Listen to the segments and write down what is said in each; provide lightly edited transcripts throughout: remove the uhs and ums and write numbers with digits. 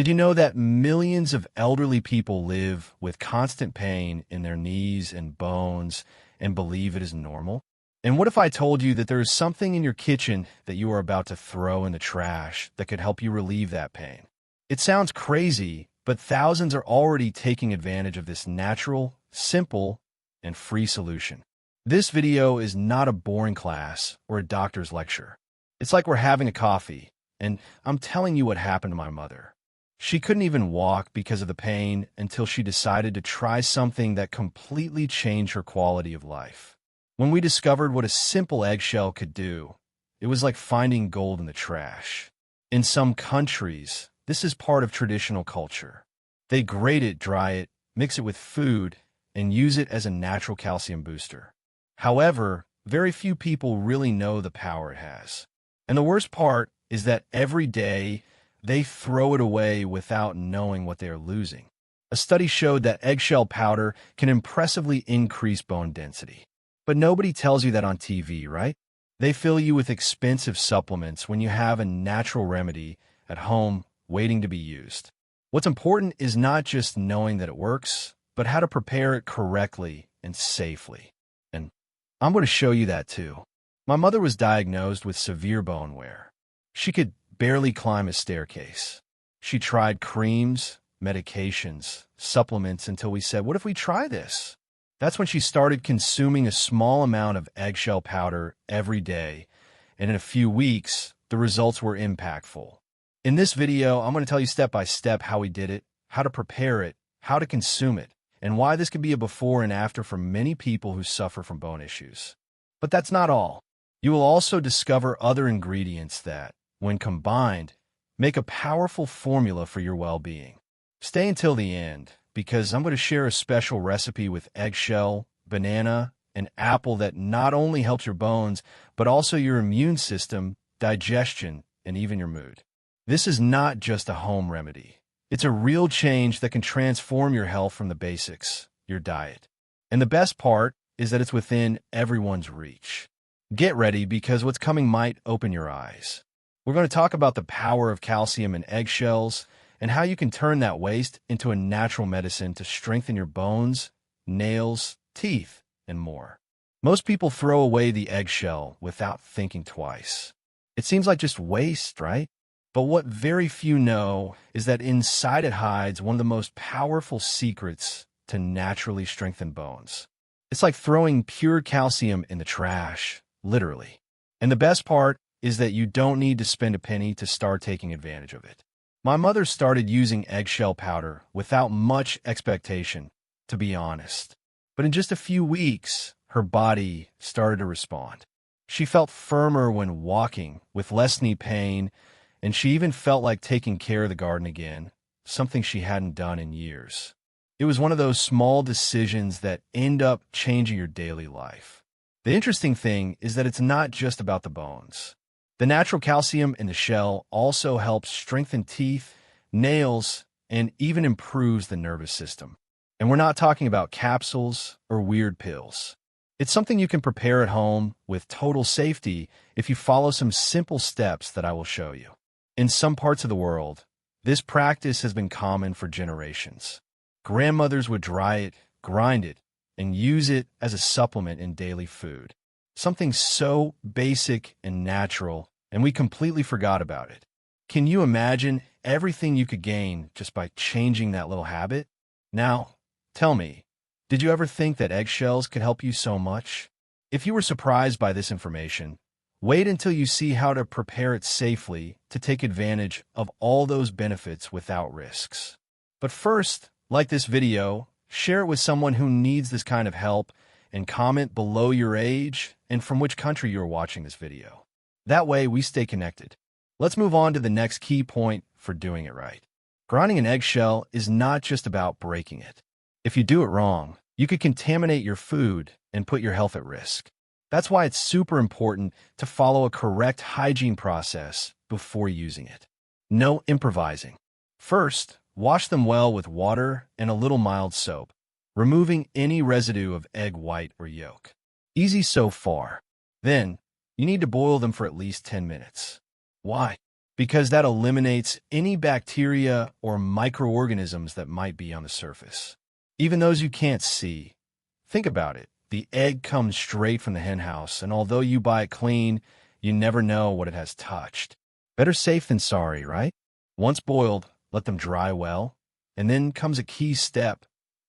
Did you know that millions of elderly people live with constant pain in their knees and bones and believe it is normal? And what if I told you that there is something in your kitchen that you are about to throw in the trash that could help you relieve that pain? It sounds crazy, but thousands are already taking advantage of this natural, simple, and free solution. This video is not a boring class or a doctor's lecture. It's like we're having a coffee, and I'm telling you what happened to my mother. She couldn't even walk because of the pain until she decided to try something that completely changed her quality of life. When we discovered what a simple eggshell could do, it was like finding gold in the trash. In some countries, this is part of traditional culture. They grate it, dry it, mix it with food, and use it as a natural calcium booster. However, very few people really know the power it has. And the worst part is that every day, they throw it away without knowing what they are losing. A study showed that eggshell powder can impressively increase bone density. But nobody tells you that on TV, right? They fill you with expensive supplements when you have a natural remedy at home waiting to be used. What's important is not just knowing that it works, but how to prepare it correctly and safely. And I'm going to show you that too. My mother was diagnosed with severe bone wear. She could barely climb a staircase. She tried creams, medications, supplements until we said, what if we try this? That's when she started consuming a small amount of eggshell powder every day, and in a few weeks, the results were impactful. In this video, I'm going to tell you step by step how we did it, how to prepare it, how to consume it, and why this can be a before and after for many people who suffer from bone issues. But that's not all. You will also discover other ingredients that, when combined, make a powerful formula for your well-being. Stay until the end, because I'm going to share a special recipe with eggshell, banana, and apple that not only helps your bones, but also your immune system, digestion, and even your mood. This is not just a home remedy. It's a real change that can transform your health from the basics, your diet. And the best part is that it's within everyone's reach. Get ready, because what's coming might open your eyes. We're going to talk about the power of calcium in eggshells and how you can turn that waste into a natural medicine to strengthen your bones, nails, teeth, and more. Most people throw away the eggshell without thinking twice. It seems like just waste, right? But what very few know is that inside it hides one of the most powerful secrets to naturally strengthen bones. It's like throwing pure calcium in the trash, literally. And the best part is that you don't need to spend a penny to start taking advantage of it. My mother started using eggshell powder without much expectation, to be honest. But in just a few weeks, her body started to respond. She felt firmer when walking, with less knee pain, and she even felt like taking care of the garden again, something she hadn't done in years. It was one of those small decisions that end up changing your daily life. The interesting thing is that it's not just about the bones. The natural calcium in the shell also helps strengthen teeth, nails, and even improves the nervous system. And we're not talking about capsules or weird pills. It's something you can prepare at home with total safety if you follow some simple steps that I will show you. In some parts of the world, this practice has been common for generations. Grandmothers would dry it, grind it, and use it as a supplement in daily food. Something so basic and natural, and we completely forgot about it. Can you imagine everything you could gain just by changing that little habit? Now, tell me, did you ever think that eggshells could help you so much? If you were surprised by this information, wait until you see how to prepare it safely to take advantage of all those benefits without risks. But first, like this video, share it with someone who needs this kind of help, and comment below your age and from which country you're watching this video. That way, we stay connected. Let's move on to the next key point for doing it right. Grinding an eggshell is not just about breaking it. If you do it wrong, you could contaminate your food and put your health at risk. That's why it's super important to follow a correct hygiene process before using it. No improvising. First, wash them well with water and a little mild soap, removing any residue of egg white or yolk. Easy so far. Then, you need to boil them for at least 10 minutes. Why? because that eliminates any bacteria or microorganisms that might be on the surface, even those you can't see. Think about it. The egg comes straight from the henhouse, and although you buy it clean, you never know what it has touched. Better safe than sorry, right? Once boiled, let them dry well, and then comes a key step.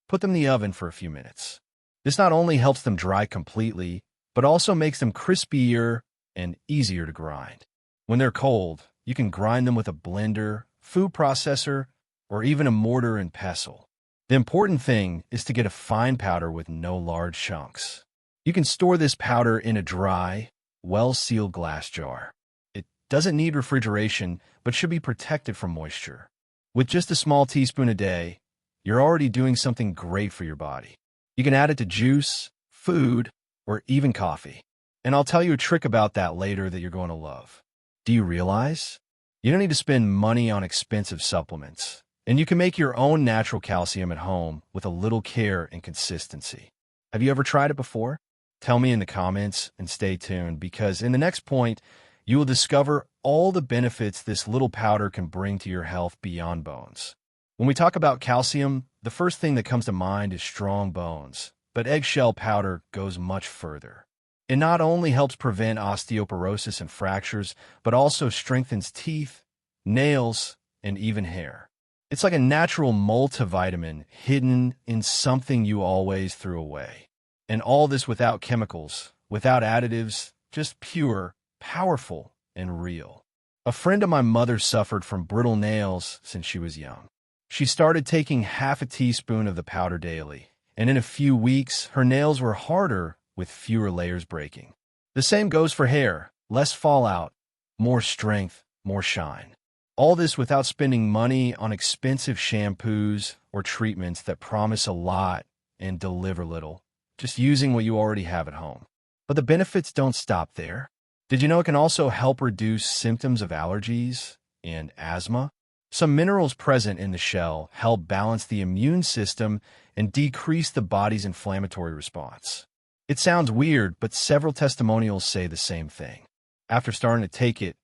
Put them in the oven for a few minutes. This not only helps them dry completely, but also makes them crispier and easier to grind. When they're cold, you can grind them with a blender, food processor, or even a mortar and pestle. The important thing is to get a fine powder with no large chunks. You can store this powder in a dry, well-sealed glass jar. It doesn't need refrigeration, but should be protected from moisture. With just a small teaspoon a day, you're already doing something great for your body. You can add it to juice, food, or even coffee. And I'll tell you a trick about that later that you're going to love. Do you realize? You don't need to spend money on expensive supplements, and you can make your own natural calcium at home with a little care and consistency. Have you ever tried it before? Tell me in the comments and stay tuned, because in the next point, you will discover all the benefits this little powder can bring to your health beyond bones. When we talk about calcium, the first thing that comes to mind is strong bones, but eggshell powder goes much further. It not only helps prevent osteoporosis and fractures, but also strengthens teeth, nails, and even hair. It's like a natural multivitamin hidden in something you always threw away. And all this without chemicals, without additives, just pure, powerful, and real. A friend of my mother suffered from brittle nails since she was young. She started taking half a teaspoon of the powder daily, and in a few weeks, her nails were harder with fewer layers breaking. The same goes for hair, less fallout, more strength, more shine. All this without spending money on expensive shampoos or treatments that promise a lot and deliver little, just using what you already have at home. But the benefits don't stop there. Did you know it can also help reduce symptoms of allergies and asthma? Some minerals present in the shell help balance the immune system and decrease the body's inflammatory response. It sounds weird, but several testimonials say the same thing. After starting to take it,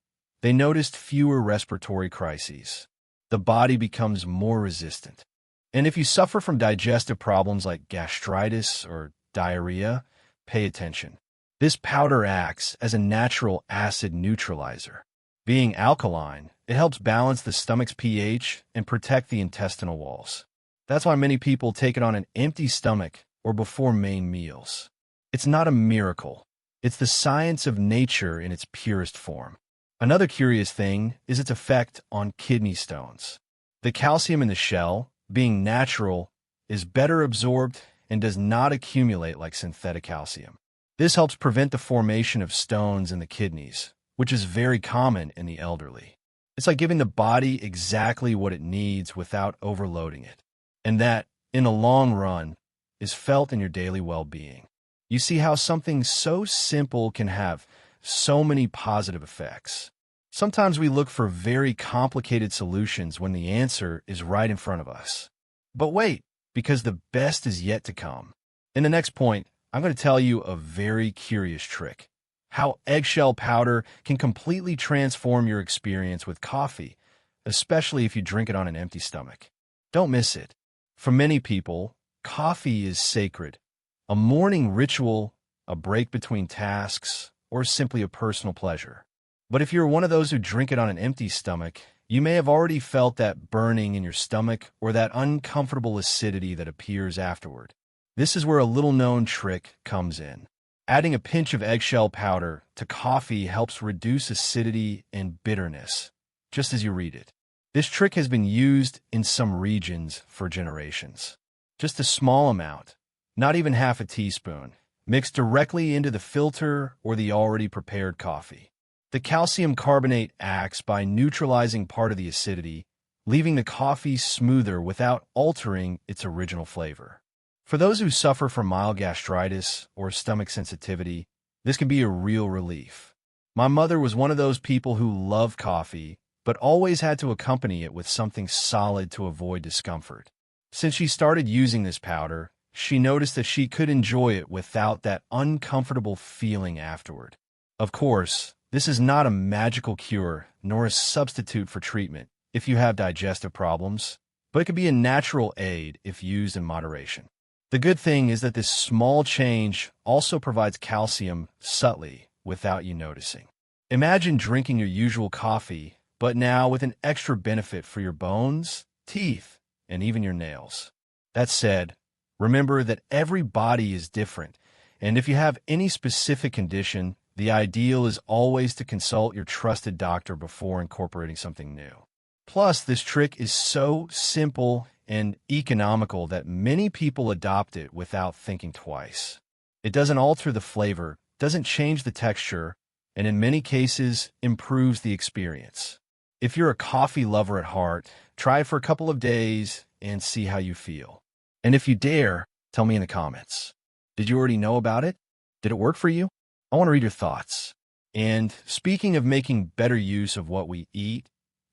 they noticed fewer respiratory crises. The body becomes more resistant. And if you suffer from digestive problems like gastritis or diarrhea, pay attention. This powder acts as a natural acid neutralizer. Being alkaline, it helps balance the stomach's pH and protect the intestinal walls. That's why many people take it on an empty stomach or before main meals. It's not a miracle. It's the science of nature in its purest form. Another curious thing is its effect on kidney stones. The calcium in the shell, being natural, is better absorbed and does not accumulate like synthetic calcium. This helps prevent the formation of stones in the kidneys, which is very common in the elderly. It's like giving the body exactly what it needs without overloading it. And that, in the long run, is felt in your daily well-being. You see how something so simple can have so many positive effects. Sometimes we look for very complicated solutions when the answer is right in front of us. But wait, because the best is yet to come. In the next point, I'm going to tell you a very curious trick. How eggshell powder can completely transform your experience with coffee, especially if you drink it on an empty stomach. Don't miss it. For many people, coffee is sacred, a morning ritual, a break between tasks, or simply a personal pleasure. But if you're one of those who drink it on an empty stomach, you may have already felt that burning in your stomach or that uncomfortable acidity that appears afterward. This is where a little-known trick comes in. Adding a pinch of eggshell powder to coffee helps reduce acidity and bitterness, just as you read it. This trick has been used in some regions for generations. Just a small amount, not even half a teaspoon, mixed directly into the filter or the already prepared coffee. The calcium carbonate acts by neutralizing part of the acidity, leaving the coffee smoother without altering its original flavor. For those who suffer from mild gastritis or stomach sensitivity, this can be a real relief. My mother was one of those people who loved coffee, but always had to accompany it with something solid to avoid discomfort. Since she started using this powder, she noticed that she could enjoy it without that uncomfortable feeling afterward. Of course, This is not a magical cure, nor a substitute for treatment if you have digestive problems, but it can be a natural aid if used in moderation. The good thing is that this small change also provides calcium subtly without you noticing. Imagine drinking your usual coffee, but now with an extra benefit for your bones, teeth, and even your nails. That said, remember that every body is different, and if you have any specific condition, the ideal is always to consult your trusted doctor before incorporating something new. Plus, this trick is so simple and economical that many people adopt it without thinking twice. It doesn't alter the flavor, doesn't change the texture, and in many cases, improves the experience. If you're a coffee lover at heart, try it for a couple of days and see how you feel. And if you dare, tell me in the comments. Did you already know about it? Did it work for you? I want to read your thoughts. And speaking of making better use of what we eat,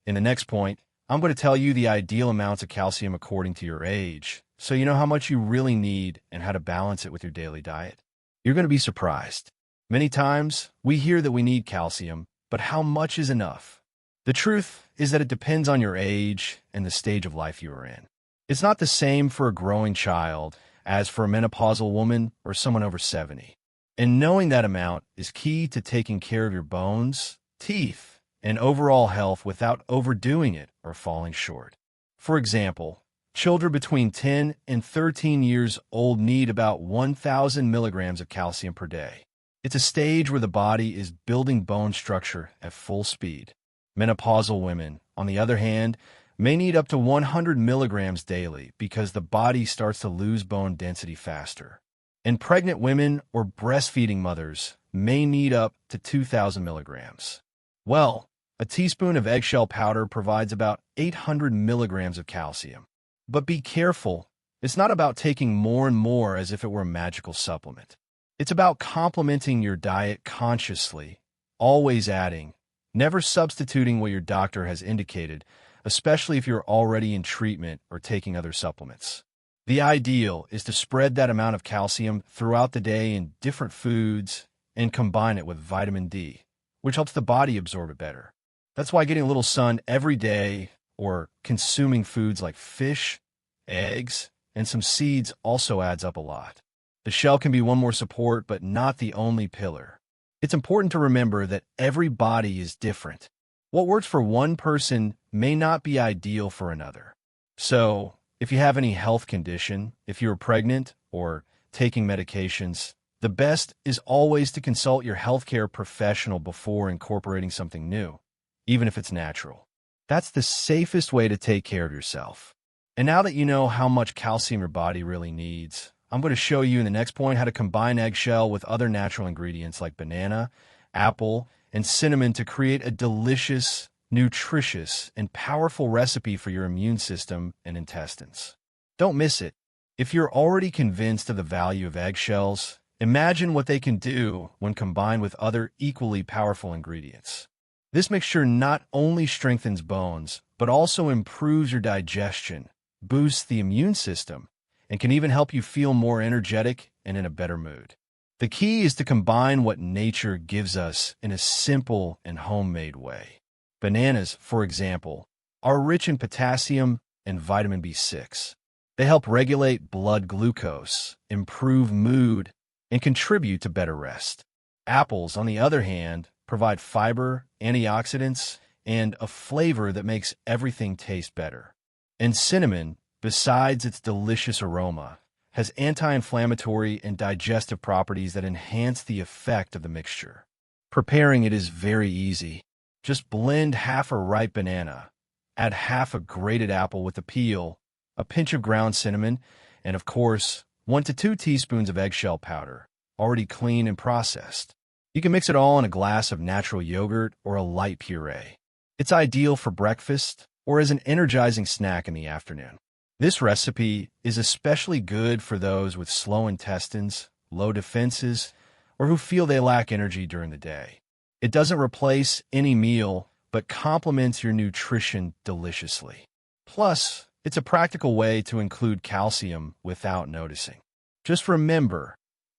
in the next point, I'm going to tell you the ideal amounts of calcium according to your age, so you know how much you really need and how to balance it with your daily diet. You're going to be surprised. Many times, we hear that we need calcium, but how much is enough? The truth is that it depends on your age and the stage of life you are in. It's not the same for a growing child as for a menopausal woman or someone over 70. And knowing that amount is key to taking care of your bones, teeth, and overall health without overdoing it or falling short. For example, children between 10 and 13 years old need about 1,000 milligrams of calcium per day. It's a stage where the body is building bone structure at full speed. Menopausal women, on the other hand, may need up to 100 milligrams daily because the body starts to lose bone density faster. And pregnant women or breastfeeding mothers may need up to 2,000 milligrams. Well, a teaspoon of eggshell powder provides about 800 milligrams of calcium. But be careful, it's not about taking more and more as if it were a magical supplement. It's about complementing your diet consciously, always adding, never substituting what your doctor has indicated, especially if you're already in treatment or taking other supplements. The ideal is to spread that amount of calcium throughout the day in different foods and combine it with vitamin D, which helps the body absorb it better. That's why getting a little sun every day or consuming foods like fish, eggs, and some seeds also adds up a lot. The shell can be one more support, but not the only pillar. It's important to remember that every body is different. What works for one person may not be ideal for another. So, if you have any health condition, if you're pregnant or taking medications, the best is always to consult your healthcare professional before incorporating something new, even if it's natural. That's the safest way to take care of yourself. And now that you know how much calcium your body really needs, I'm going to show you in the next point how to combine eggshell with other natural ingredients like banana, apple, and cinnamon to create a delicious, nutritious, and powerful recipe for your immune system and intestines. Don't miss it. If you're already convinced of the value of eggshells, imagine what they can do when combined with other equally powerful ingredients. This mixture not only strengthens bones, but also improves your digestion, boosts the immune system, and can even help you feel more energetic and in a better mood. The key is to combine what nature gives us in a simple and homemade way. Bananas, for example, are rich in potassium and vitamin B6. They help regulate blood glucose, improve mood, and contribute to better rest. Apples, on the other hand, provide fiber, antioxidants, and a flavor that makes everything taste better. And cinnamon, besides its delicious aroma, has anti-inflammatory and digestive properties that enhance the effect of the mixture. Preparing it is very easy. Just blend half a ripe banana, add half a grated apple with the peel, a pinch of ground cinnamon, and of course, 1 to 2 teaspoons of eggshell powder, already cleaned and processed. You can mix it all in a glass of natural yogurt or a light puree. It's ideal for breakfast or as an energizing snack in the afternoon. This recipe is especially good for those with slow intestines, low defenses, or who feel they lack energy during the day. It doesn't replace any meal, but complements your nutrition deliciously. Plus, it's a practical way to include calcium without noticing. Just remember,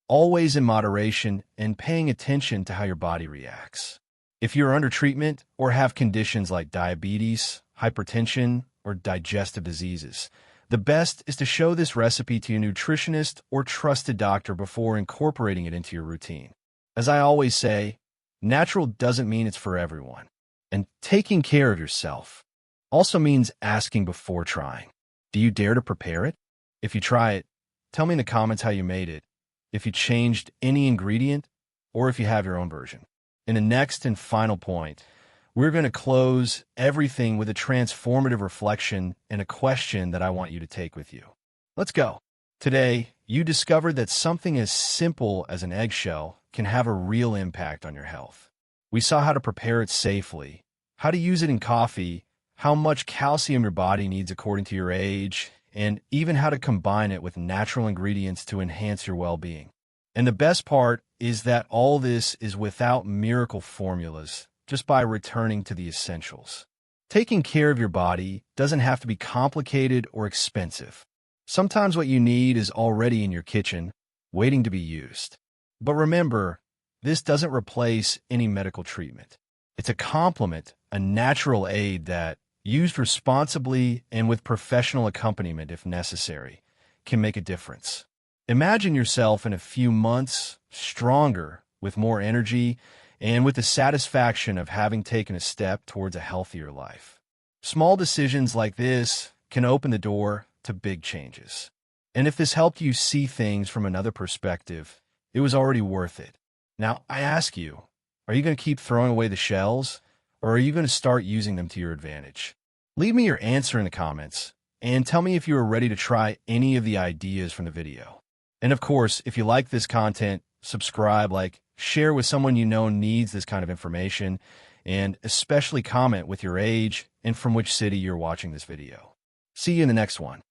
always in moderation and paying attention to how your body reacts. If you're under treatment or have conditions like diabetes, hypertension, or digestive diseases, the best is to show this recipe to your nutritionist or trusted doctor before incorporating it into your routine. As I always say, natural doesn't mean it's for everyone. And taking care of yourself also means asking before trying. Do you dare to prepare it? If you try it, tell me in the comments how you made it, if you changed any ingredient, or if you have your own version. In the next and final point, we're going to close everything with a transformative reflection and a question that I want you to take with you. Let's go. Today, you discovered that something as simple as an eggshell can have a real impact on your health. We saw how to prepare it safely, how to use it in coffee, how much calcium your body needs according to your age, and even how to combine it with natural ingredients to enhance your well-being. And the best part is that all this is without miracle formulas, just by returning to the essentials. Taking care of your body doesn't have to be complicated or expensive. Sometimes what you need is already in your kitchen, waiting to be used. But remember, this doesn't replace any medical treatment. It's a complement, a natural aid that, used responsibly and with professional accompaniment if necessary, can make a difference. Imagine yourself in a few months, stronger, with more energy, and with the satisfaction of having taken a step towards a healthier life. Small decisions like this can open the door to big changes. And if this helped you see things from another perspective, it was already worth it. Now, I ask you, are you going to keep throwing away the shells, or are you going to start using them to your advantage? Leave me your answer in the comments, and tell me if you are ready to try any of the ideas from the video. And of course, if you like this content, subscribe, share with someone you know needs this kind of information, and especially comment with your age and from which city you're watching this video. See you in the next one.